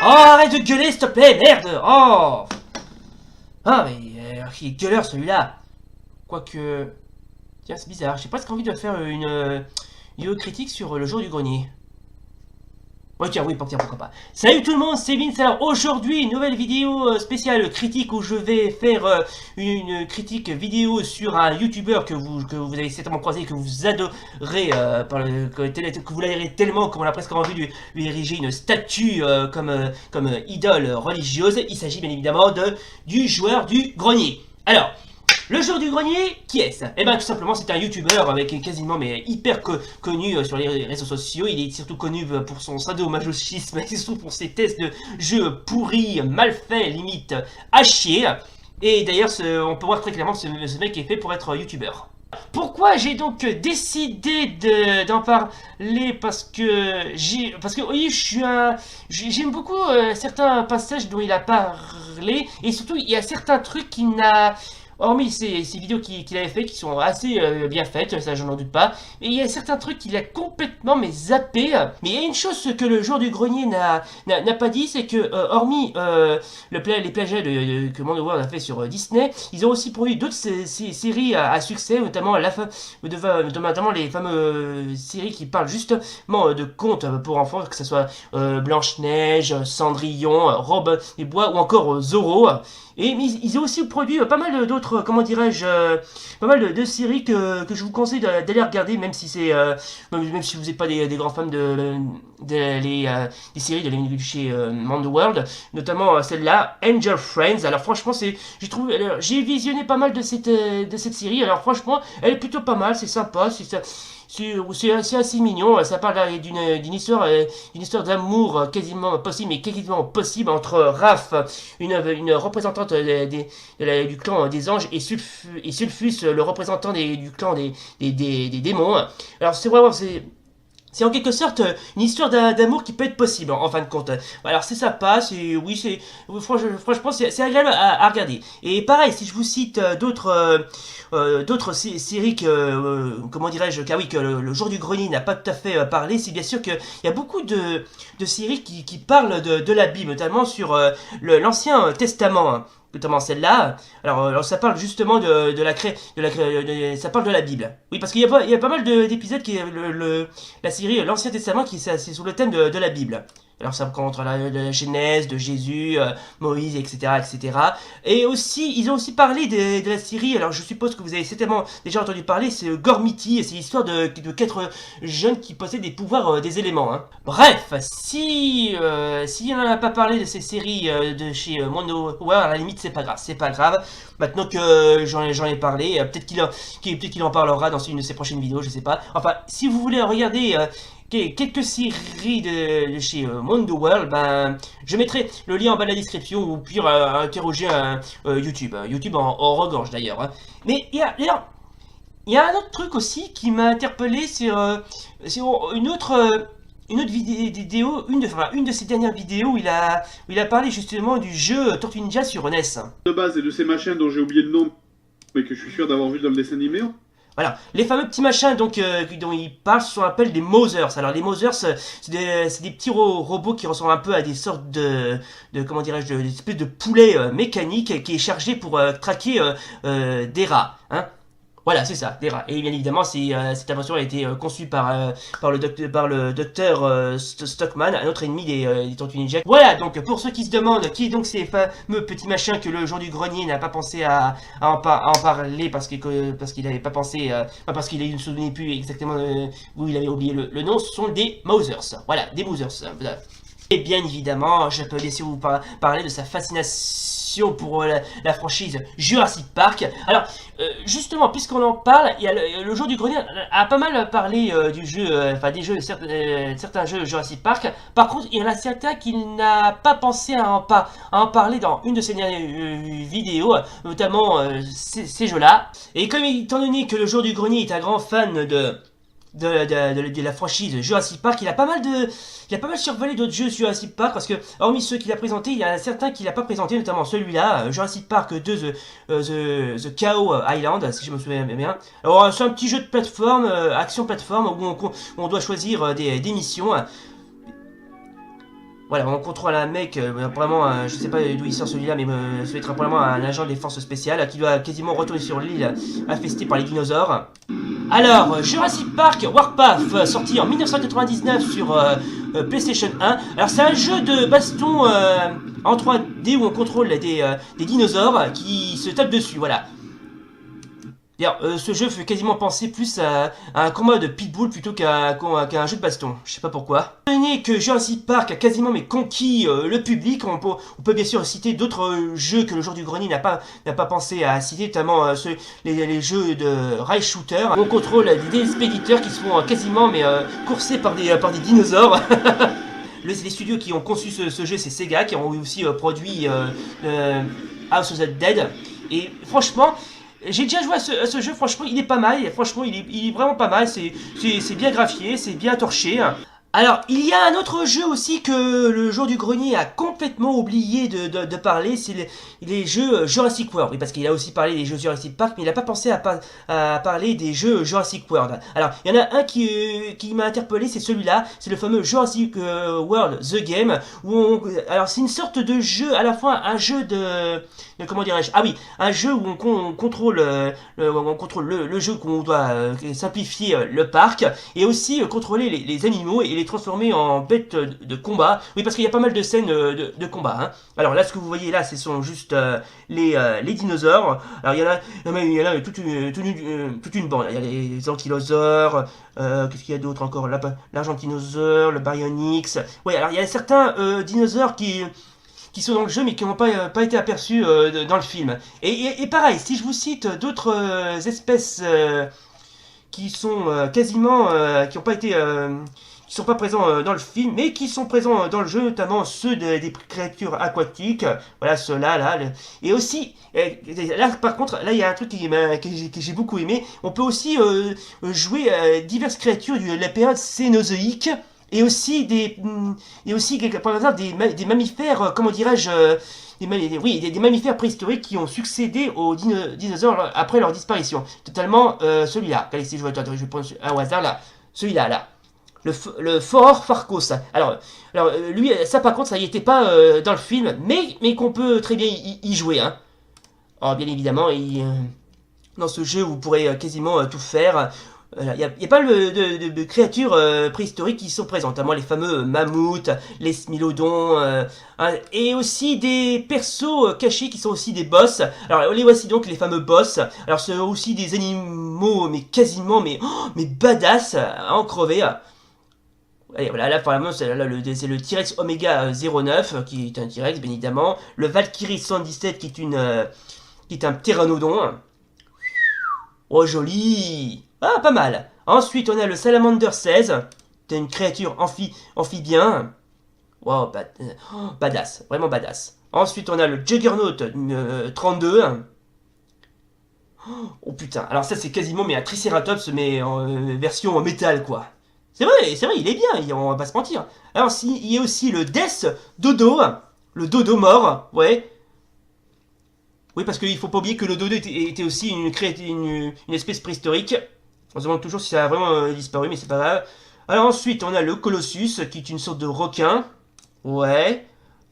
arrête de gueuler, s'il te plaît, merde. Oh. Ah, mais il est gueuleur, celui-là. Quoique... Tiens, c'est bizarre. J'ai presque envie de faire une vidéo critique sur le jour du grenier. Ouais, tiens, oui, pourquoi pas. Salut tout le monde, c'est Vince. Alors aujourd'hui, une nouvelle vidéo spéciale critique où je vais faire une critique vidéo sur un youtubeur que vous avez certainement croisé, que vous adorez, que vous l'adorez tellement qu'on a presque envie de lui ériger une statue comme idole religieuse. Il s'agit bien évidemment du joueur du grenier. Alors... Le joueur du grenier, qui est-ce? Eh ben tout simplement c'est un youtubeur avec quasiment hyper connu sur les réseaux sociaux. Il est surtout connu pour son sadomasochisme et surtout pour ses tests de jeux pourris, mal faits, limite à chier. Et d'ailleurs on peut voir très clairement que ce mec est fait pour être youtubeur. Pourquoi j'ai donc décidé d'en parler? Parce que oui, j'aime beaucoup certains passages dont il a parlé, et surtout il y a certains trucs qui n'a... Hormis ces vidéos qu'il avait fait qui sont assez bien faites, ça j'en doute pas. Mais il y a certains trucs qu'il a complètement zappé. Mais il y a une chose que le joueur du grenier n'a pas dit, c'est que hormis les plagiats que Mondo World a fait sur Disney, ils ont aussi produit d'autres séries à succès, notamment les fameuses séries qui parlent justement de contes pour enfants, que ce soit Blanche-Neige, Cendrillon, Robin des Bois ou encore Zorro. Et ils ont aussi produit pas mal d'autres, comment dirais-je, pas mal de séries que je vous conseille d'aller regarder, même si même si vous n'êtes pas des grands fans des séries de chez Mondo World, notamment celle-là, Angel Friends. Alors franchement, j'ai visionné pas mal de cette série. Alors franchement, elle est plutôt pas mal, c'est sympa, c'est assez mignon. Ça parle d'une histoire d'amour quasiment possible entre Raph, une représentante du clan des anges, et Sulfus, le représentant du clan des démons. Alors c'est en quelque sorte une histoire d'amour qui peut être possible en fin de compte. Alors c'est sympa, franchement c'est agréable à regarder. Et pareil, si je vous cite d'autres séries comment dirais-je, que le jour du grenier n'a pas tout à fait parlé, c'est bien sûr qu'il y a beaucoup de séries qui parlent de la Bible, notamment sur l'Ancien Testament. Hein. Notamment celle-là. Alors ça parle justement ça parle de la Bible. Oui, parce qu'il y a pas mal d'épisodes qui la série l'Ancien Testament c'est sous le thème de la Bible. Alors ça rencontre la Genèse, de Jésus, Moïse, etc., etc. Et aussi, ils ont aussi parlé de la série, alors je suppose que vous avez certainement déjà entendu parler, c'est Gormiti, c'est l'histoire de 4 jeunes qui possèdent des pouvoirs des éléments. Hein. Bref, si on n'en a pas parlé de ces séries de chez Mondo World, à la limite c'est pas grave. Maintenant que j'en ai parlé, peut-être qu'il en parlera dans une de ses prochaines vidéos, je sais pas. Enfin, si vous voulez regarder... quelques séries de chez Mondo World, ben, je mettrai le lien en bas de la description ou puis interroger YouTube. YouTube en regorge d'ailleurs. Hein. Mais il y a un autre truc aussi qui m'a interpellé, c'est une autre vidéo, une de ses dernières vidéos où il a parlé justement du jeu Tortue Ninja sur NES. De base et de ces machins dont j'ai oublié le nom, mais que je suis sûr d'avoir vu dans le dessin animé. Voilà, les fameux petits machins dont il parle sont appelés des Mothers. Alors les Mothers, c'est des petits robots qui ressemblent un peu à des sortes comment dirais-je, des espèces de poulets mécaniques qui est chargé pour traquer des rats. Hein. Voilà, c'est ça, des rats. Et bien évidemment, cette invention a été conçue par le docteur Stockman, un autre ennemi des Tortues Ninja. Voilà, donc pour ceux qui se demandent qui est donc ces fameux petits machins que le jour du grenier n'a pas pensé à en parler parce qu'il n'avait pas pensé, parce qu'il ne se souvenait plus exactement où il avait oublié le nom, ce sont des Mothers. Voilà, des Mothers. Voilà. Et bien évidemment, je peux laisser vous parler de sa fascination pour la franchise Jurassic Park. Alors, justement, puisqu'on en parle, il y a le jour du grenier a pas mal parlé du jeu, certains jeux Jurassic Park. Par contre, il y en a certains qu'il n'a pas pensé à en parler dans une de ses dernières vidéos, notamment ces jeux-là. Et comme étant donné que le jour du grenier est un grand fan de la franchise Jurassic Park, il a pas mal survolé d'autres jeux Jurassic Park, parce que hormis ceux qu'il a présentés, il y en a certains qu'il n'a pas présentés, notamment celui-là, Jurassic Park 2 The Cow Island, si je me souviens bien. Alors c'est un petit jeu de plateforme, action plateforme, où on doit choisir des missions. Voilà, on contrôle un mec, probablement, je sais pas d'où il sort celui-là, mais ça doit être probablement un agent des forces spéciales qui doit quasiment retourner sur l'île infestée par les dinosaures. Alors, Jurassic Park Warpath, sorti en 1999 sur PlayStation 1. Alors, c'est un jeu de baston en 3D où on contrôle des dinosaures qui se tapent dessus, voilà. D'ailleurs, ce jeu fait quasiment penser plus à un combat de pitbull plutôt qu'à un jeu de baston. Je sais pas pourquoi. Étant donné que Jurassic Park a quasiment quonquis le public, on peut bien sûr citer d'autres jeux que le jour du grenier n'a pas pensé à citer, notamment les jeux de rail shooter. On contrôle des expéditeurs qui se font quasiment coursés par des dinosaures. Les studios qui ont conçu ce jeu, c'est Sega, qui ont aussi produit House of the Dead. Et franchement, j'ai déjà joué à ce jeu, franchement il est pas mal, franchement il est vraiment pas mal, c'est bien graphié, c'est bien torché. Alors, il y a un autre jeu aussi que le jour du grenier a complètement oublié de parler, c'est les jeux Jurassic World. Oui, parce qu'il a aussi parlé des jeux Jurassic Park, mais il n'a pas pensé à parler des jeux Jurassic World. Alors, il y en a un qui m'a interpellé, c'est celui-là, c'est le fameux Jurassic World The Game, alors c'est une sorte de jeu, à la fois un jeu comment dirais-je? Ah oui, un jeu où on contrôle le jeu, qu'on doit simplifier le parc, et aussi contrôler les animaux et les transformer en bêtes de combat. Oui, parce qu'il y a pas mal de scènes de combat. Hein. Alors là, ce que vous voyez là, ce sont juste les dinosaures. Alors il y en a toute une bande. Il y a les ankylosaures. Qu'est-ce qu'il y a d'autre encore? L'argentinosaure, le baryonyx. Oui, alors il y a certains dinosaures qui sont dans le jeu mais qui n'ont pas été aperçus dans le film. Et pareil, si je vous cite d'autres espèces qui sont quasiment, qui n'ont pas été, qui sont pas présents dans le film, mais qui sont présents dans le jeu, notamment ceux des créatures aquatiques, voilà ceux-là, là, et aussi, là par contre, là il y a un truc que j'ai beaucoup aimé, on peut aussi jouer diverses créatures de la période Cénozoïque, et aussi par exemple des mammifères, comment dirais-je, des mammifères préhistoriques qui ont succédé aux dinosaures après leur disparition. Totalement celui-là. Je vais prendre un hasard là. Celui-là, là. Le Fort Farcos. Alors lui, ça par contre, ça y était pas dans le film, mais qu'on peut très bien y jouer. Hein. Alors bien évidemment, dans ce jeu, vous pourrez quasiment tout faire. Il y a pas mal de créatures préhistoriques qui sont présentes, notamment les fameux mammouths, les smilodons, et aussi des persos cachés qui sont aussi des boss. Alors les voici donc les fameux boss. Alors c'est aussi des animaux mais quasiment mais badass à en crever. Allez, voilà, là, apparemment, c'est le T-Rex Omega 09, qui est un T-Rex, bien évidemment. Le Valkyrie 117, qui est un pteranodon. Oh, joli! Ah, pas mal. Ensuite, on a le Salamander 16. C'est une créature amphibien. Wow, badass. Vraiment badass. Ensuite, on a le Juggernaut 32. Oh putain. Alors ça, c'est quasiment un Triceratops, mais en version métal, quoi. C'est vrai, il est bien, on va pas se mentir. Alors, il y a aussi le Death Dodo. Le dodo mort, ouais. Oui, parce qu'il faut pas oublier que le dodo était aussi une espèce préhistorique. On se demande toujours si ça a vraiment disparu, mais c'est pas grave. Alors ensuite, on a le Colossus, qui est une sorte de requin. Ouais.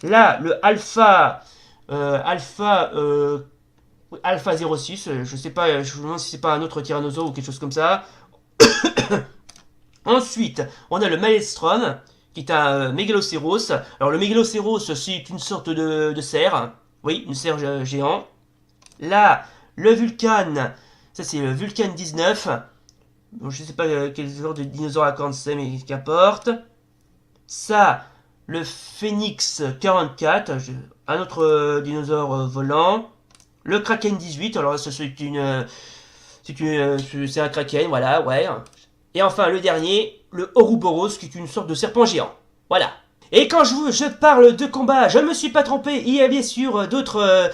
Là, le Alpha 06, je sais pas, je me demande si c'est pas un autre tyrannosaure ou quelque chose comme ça. Ensuite, on a le Maelstrom, qui est un Mégalocéros. Alors le Mégalocéros, c'est une sorte de cerf. Oui, une cerf géant. Là, le Vulcan, ça c'est le Vulcan 19. Bon, je sais pas quel genre de dinosaure à cornes c'est, mais qu'importe. Ça, le Phoenix 44, un autre dinosaure volant. Le Kraken 18, alors ça c'est un Kraken, voilà, ouais. Et enfin, le dernier, le Ouroboros, qui est une sorte de serpent géant. Voilà. Et quand je parle de combat, je ne me suis pas trompé. Il y a bien sûr d'autres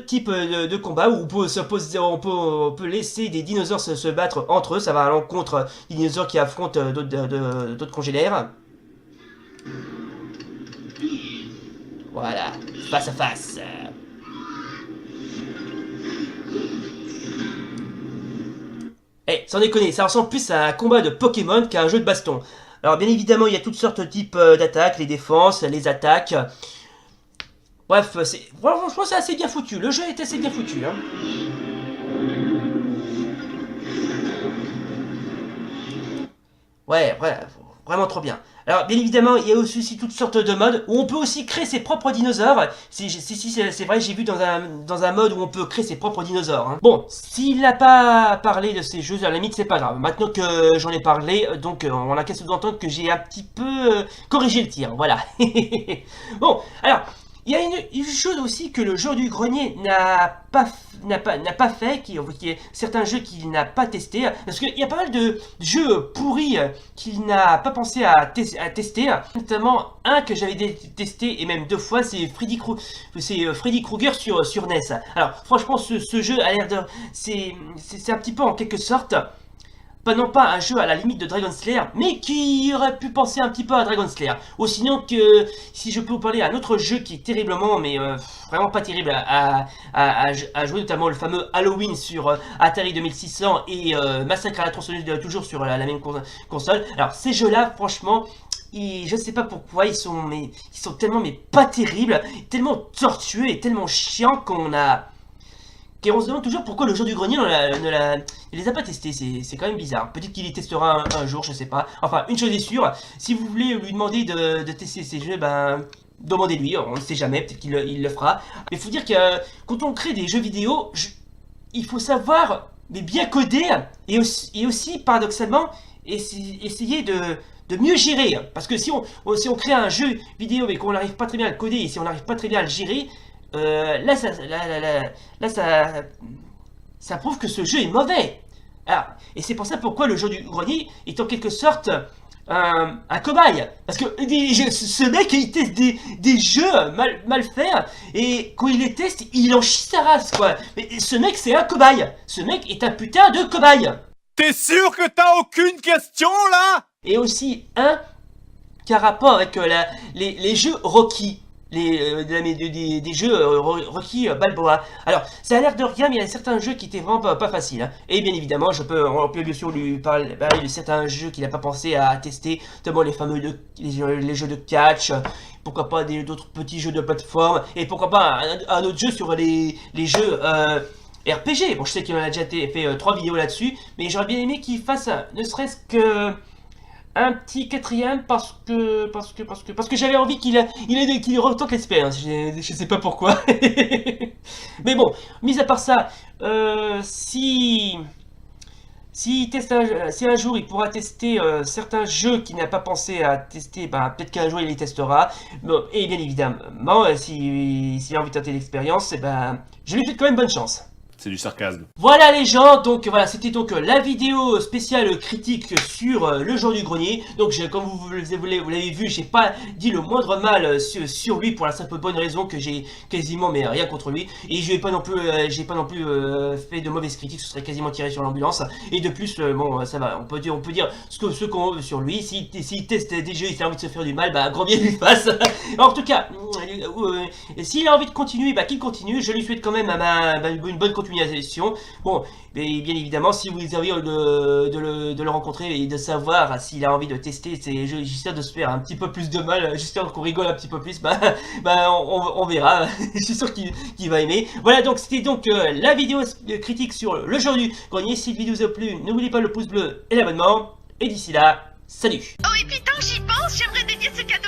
types de combats où on peut laisser des dinosaures se battre entre eux. Ça va à l'encontre des dinosaures qui affrontent d'autres congénères. Voilà, face à face. Eh, sans déconner, ça ressemble plus à un combat de Pokémon qu'à un jeu de baston. Alors bien évidemment, il y a toutes sortes de types d'attaques, les défenses, les attaques. Bref, franchement c'est assez bien foutu, le jeu est assez bien foutu. Hein. Ouais, vraiment trop bien. Alors, bien évidemment, il y a aussi toutes sortes de modes où on peut aussi créer ses propres dinosaures. C'est vrai, j'ai vu dans un mode où on peut créer ses propres dinosaures. Hein. Bon, s'il n'a pas parlé de ces jeux, à la limite, c'est pas grave. Maintenant que j'en ai parlé, donc on a qu'à se d'entendre que j'ai un petit peu corrigé le tir. Voilà. Bon, alors. Il y a une chose aussi que le jeu du grenier n'a pas fait, qui est certains jeux qu'il n'a pas testé, parce qu'il y a pas mal de jeux pourris qu'il n'a pas pensé à tester, notamment un que j'avais testé et même 2 fois, c'est Freddy Krueger sur NES. Alors franchement ce jeu a l'air de... c'est un petit peu en quelque sorte... non pas un jeu à la limite de Dragon Slayer, mais qui aurait pu penser un petit peu à Dragon Slayer. Ou sinon que, si je peux vous parler d'un autre jeu qui est terriblement, mais vraiment pas terrible à jouer, notamment le fameux Halloween sur Atari 2600 et Massacre à la tronçonneuse toujours sur la même console. Alors ces jeux-là, franchement... je sais pas pourquoi, ils sont tellement pas terribles, tellement tortueux et tellement chiants qu'on a... Et on se demande toujours pourquoi le jour du grenier ne les a pas testés, c'est quand même bizarre. Peut-être qu'il les testera un jour, je sais pas. Enfin, une chose est sûre, si vous voulez lui demander de tester ces jeux, ben... demandez-lui, on ne sait jamais, peut-être qu'il le fera. Mais il faut dire que quand on crée des jeux vidéo, il faut savoir mais bien coder et aussi paradoxalement, essayer de mieux gérer. Parce que si on crée un jeu vidéo et qu'on n'arrive pas très bien à le coder et si on n'arrive pas très bien à le gérer, là, ça prouve que ce jeu est mauvais. Alors, et c'est pour ça pourquoi le jeu du grenier est en quelque sorte un cobaye. Parce que ce mec, il teste des jeux mal faits, et quand il les teste, il en chie sa race, quoi. Mais ce mec, c'est un cobaye. Ce mec est un putain de cobaye. T'es sûr que t'as aucune question, là? Et aussi un qui a rapport avec les jeux Rocky. Des jeux Rocky Balboa. Alors, ça a l'air de rien, mais il y a certains jeux qui étaient vraiment pas faciles. Hein. Et bien évidemment, on peut bien sûr lui parler de certains jeux qu'il n'a pas pensé à tester, notamment les fameux les jeux de catch, pourquoi pas d'autres petits jeux de plateforme, et pourquoi pas un autre jeu sur les jeux RPG. Bon, je sais qu'il en a déjà fait 3 vidéos là-dessus, mais j'aurais bien aimé qu'il fasse ne serait-ce que... un petit 4ème parce que j'avais envie qu'il retente l'expérience. Je sais pas pourquoi. Mais bon, mis à part ça, si un jour il pourra tester certains jeux qu'il n'a pas pensé à tester, bah, peut-être qu'un jour il les testera. Bon, et bien évidemment, s'il a envie de tenter l'expérience, ben, je lui souhaite quand même bonne chance. C'est du sarcasme. Voilà les gens, donc voilà, c'était donc la vidéo spéciale critique sur le jour du grenier. Donc comme vous l'avez vu, j'ai pas dit le moindre mal sur lui pour la simple bonne raison que j'ai quasiment mais rien contre lui. Et je n'ai pas non plus, fait de mauvaises critiques, ce serait quasiment tiré sur l'ambulance. Et de plus, bon, ça va, on peut dire ce qu'on veut sur lui. S'il teste des jeux, il a envie de se faire du mal, bah grand bien lui fasse. En tout cas, s'il a envie de continuer, bah qu'il continue. Je lui souhaite quand même une bonne continuation. Bon, mais bien évidemment, si vous avez envie de le rencontrer et de savoir s'il a envie de tester ces jeux, j'espère de se faire un petit peu plus de mal, j'espère qu'on rigole un petit peu plus, on verra. Je suis sûr qu'il va aimer. Voilà, donc c'était donc la vidéo critique sur le jeu du grenier. Si la vidéo vous a plu, n'oubliez pas le pouce bleu et l'abonnement. Et d'ici là, salut. Oh et puis tant j'y pense, j'aimerais dédier ce cadeau